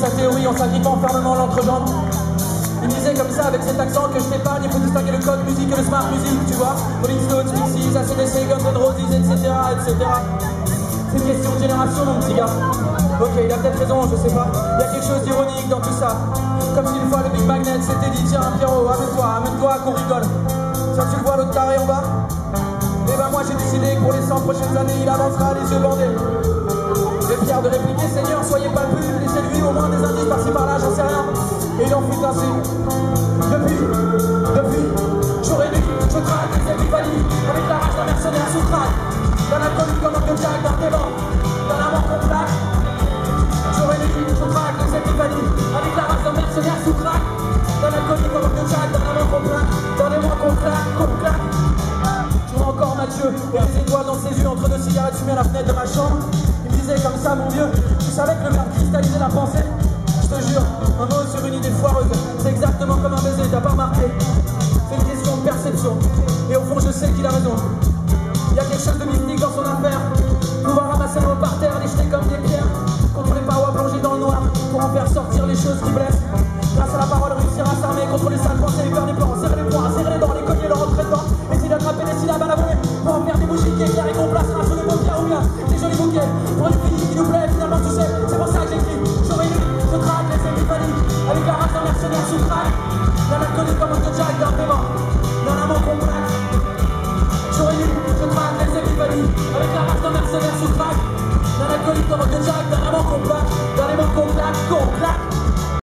sa théorie en s'agrippant fermement l'entrejambe. Il me disait comme ça avec cet accent que je t'épargne, il faut distinguer le code musique et le smart music, tu vois. Rolling Stones, Pixies, AC/DC, Guns N' Roses, etc. C'est une question de génération mon petit gars. Ok, il a peut-être raison, je sais pas. Il y a quelque chose d'ironique dans tout ça. Comme si une fois le Big Magnet s'était dit tiens Pierrot, amène-toi qu'on rigole. Tiens tu le vois l'autre taré en bas. Et ben moi j'ai décidé que pour les 100 prochaines années il avancera les yeux bandés. Et fier de répliquer Seigneur soyez pas plus, laissez-lui au moins des indices par-ci par-là, j'en sais rien. Et il en fut ainsi. Depuis, jour et nuit, je traque les épiphanies avec la rage d'un mercenaire sous crack. D'un alcoolique comme un Jack dans tes vents, d'un amant qu'on plaque. Jour et nuit, je traque les épiphanies avec la rage d'un mercenaire sous crack. D'un alcoolique comme un Jack, d'un amant qu'on plaque. Dans les mois qu'on claque. Je vois encore Mathieu et les étoiles dans ses yeux entre deux cigarettes fumées à la fenêtre de ma chambre. Il me disait comme ça mon vieux, tu savais que le verbe cristallisait la pensée. Je te jure, un mot sur une idée foireuse, c'est exactement comme un baiser, t'as pas remarqué. C'est une question de perception, et au fond je sais qu'il a raison.